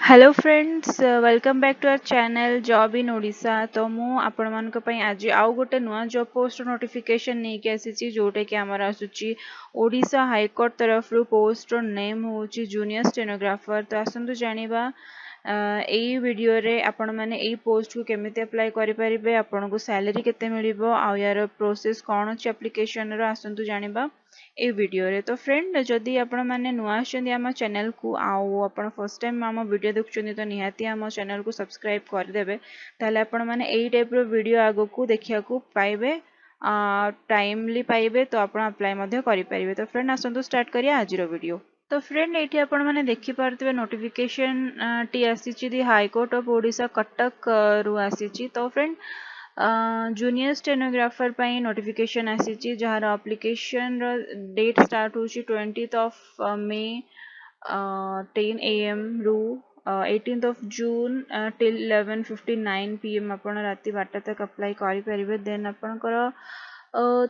Hello friends, welcome back to our channel job in Odisha. तो मु आपण मानक पई आज आउ गोटे नुआ जॉब पोस्ट नोटिफिकेशन नहीं के आसी जोटे कि आमर आसुची ओडिशा हाई कोर्ट तरफ रु पोस्ट नेम होची जूनियर स्टेनोग्राफर। तो आसंतु जानिबा एई वीडियो रे आपण माने एई पोस्ट को केमिति अप्लाई करि परिबे, आपण को सैलरी केते मिलिबो आ यार प्रोसेस कोन अछि एप्लीकेशन रो, आसंतु जानिबा ए वीडियो रे। तो फ्रेंड, जदि आपण माने नुआ आछन आम चैनल को आउ आपण फर्स्ट टाइम आम वीडियो देखुछन तो निहाती आम चैनल को सब्सक्राइब कर देबे, ताले आपण माने एई टाइप रो वीडियो आगो को देखिया को पाइबे, टाइमली पाइबे, तो आपण अप्लाई मध्ये करि परिबे। तो फ्रेंड, आसंतु स्टार्ट करिया आज रो वीडियो। तो फ्रेंड, ये आपण मैंने देखी पार्थिबे नोटिफिकेशन टी आसी the high court of Odisha Cuttack रु आसी। तो फ्रेंड, जूनियर स्टेनोग्राफर पाई नोटिफिकेशन आसी जहार एप्लीकेशन डेट स्टार्ट होची 20th ऑफ मे 10 AM रु 18th of June till 11:59 PM आपण राति 12 तक अप्लाई करि परिबे। देन आपनकर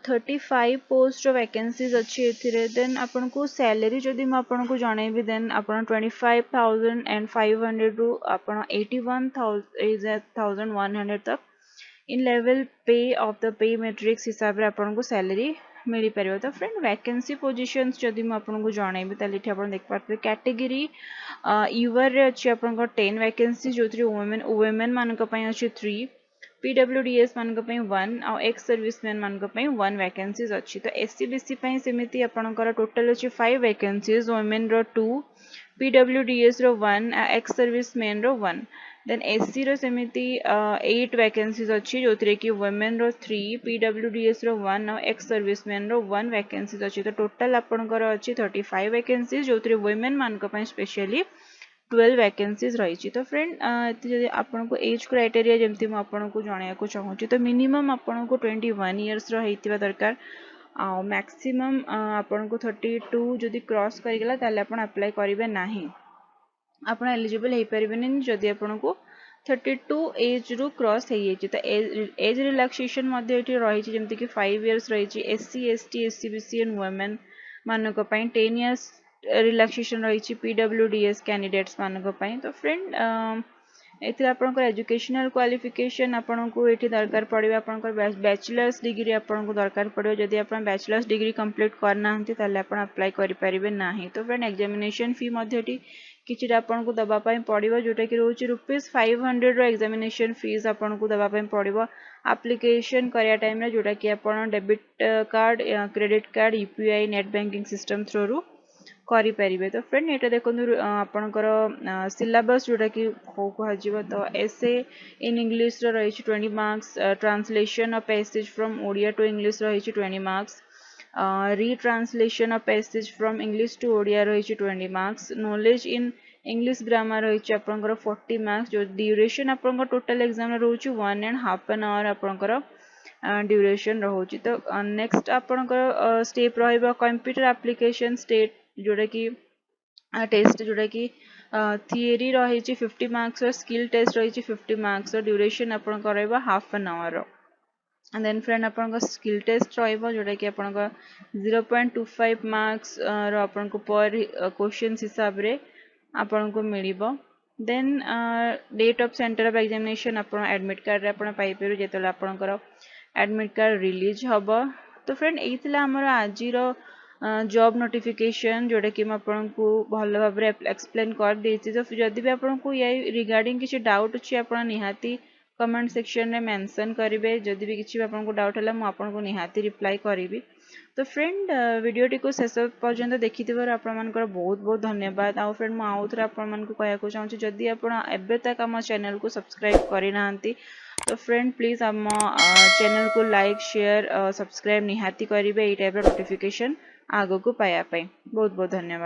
35 पोस्ट वैकेंसीज अच्छी एथिरे। देन आपन को सैलरी जदि मैं आपन को जणैबी, देन आपन 25,500 रु आपन 81,100 तक इन लेवल पे ऑफ द पे मैट्रिक्स हिसाब रे आपन को सैलरी मिली परिबो। तो फ्रेंड, वैकेंसी पोजीशंस जदि मैं आपन को जणैबी ताले इठी आपन देख पारबे कैटेगरी यूआर रे अछि आपन को 10 वैकेंसी, जोथि वुमेन मानक पई अछि 3, PWDS मानक पई 1 आ एक्स सर्विसमैन मानक पई 1 वैकेंसीज अछि। तो एससी बीसी पई सेमिति आपनकर टोटल अछि 5 वैकेंसीज, वुमेन रो 2, PWDS रो 1 आ एक्स सर्विसमैन रो 1। देन एससी रो सेमिति 8 वैकेंसीज अछि, जोथि कि वुमेन रो 3, PWDS रो 1 आ एक्स सर्विसमैन रो 1 वैकेंसीज अछि। तो टोटल आपनकर अछि 35 वैकेंसीज, जोथि वुमेन मानक पई स्पेशली 12 वैकेंसीज रही। तो फ्रेंड, जदि आपन को एज क्राइटेरिया जमती मु आपन को जणिया को चाहूची, तो मिनिमम आपन को 21 इयर्स रो हेतिबा दरकार आ मैक्सिमम आपन को 32 जदि क्रॉस करि गेला ताले आपन अप्लाई करिवे नाही, आपन एलिजिबल हे परिबेनी जदि आपन को 32 एज रु क्रॉस हे येची। तो एज रिलैक्सेशन मध्ये एठी रही जेमति कि 5 इयर्स रही SC ST SCBC and women मानक पई, 10 इयर्स रिलैक्सेशन रही PWDS कैंडिडेट्स मानक पई। तो फ्रेंड, एथिरा आपनकर एजुकेशनल क्वालिफिकेशन आपन को एठी दरकार पड़िबा, आपनकर बैचलर्स डिग्री आपन को दरकार पड़िबो। जदि आपन बैचलर्स डिग्री कंप्लीट करना हंती ताले आपन अप्लाई करि परिबे नाही। तो फ्रेंड, एग्जामिनेशन फी मध्ये एठी किछिटा आपन को दबा पई पड़िबो, जोटा कि रहउची ₹500 रो एग्जामिनेशन फीस आपन को दबा पई पड़िबो एप्लीकेशन करिया टाइम रे, जोटा कि आपन डेबिट कार्ड या credit card UPI net banking system through रु करि परिबे। तो फ्रेंड, एटा देखंतु आपनकर सिलेबस जोटा कि को कहजिबो। तो एसे इन इंग्लिश रो रही 20 marks, translation of passage from Odia to English रही 20 marks, retranslation of passage from English to Odia रही 20 marks, knowledge in English grammar रही आपनकर 40 मार्क्स। जो ड्यूरेशन आपनकर टोटल एग्जाम रहउची 1.5 hour आपनकर ड्यूरेशन रहउची। तो नेक्स्ट आपनकर स्टेप रहइबा कंप्यूटर एप्लीकेशन स्टेट, जोटा कि टेस्ट, जोटा कि थियरी रही 50 मार्क्स और स्किल टेस्ट रही 50 मार्क्स और ड्यूरेशन आपन करबा half an hour. Then friend, आपन स्किल टेस्ट रहइबो, जोटा कि आपन 0.25 मार्क्स रो आपन को पर क्वेश्चन हिसाब रे आपन को मिलिबो। Then date of centre of examination आपन एडमिट कार्ड रे आपन पाई पेरु जेतले आपन एडमिट कार्ड रिलीज हबो। तो फ्रेंड, एइतला हमर आजिरो जॉब नोटिफिकेशन, जोटा कि मैं आपन को भल भाव एक्सप्लेन कर देछि। तो जदि भी आपन को ये रिगार्डिंग किसी डाउट अछि, आपन निहाती कमेंट सेक्शन में मेंशन करिवे। जदि भी किसी आपन को डाउट हला मु आपन को निहाती रिप्लाई करिवि। तो फ्रेंड, वीडियोटी को शेष पर्यंत देखिथिबार आपन मानकर बहुत बहुत धन्यवाद। आ फ्रेंड, मु आउथरे आपन मान को कहया को चाहूची, जदि आपन एबे तक हम चैनल को सब्सक्राइब करि नाहंती, तो फ्रेंड प्लीज हम चैनल को लाइक शेयर सब्सक्राइब निहाती करिवे, एई टाइप नोटिफिकेशन आगो को पाया पाई। बहुत बहुत धन्यवाद।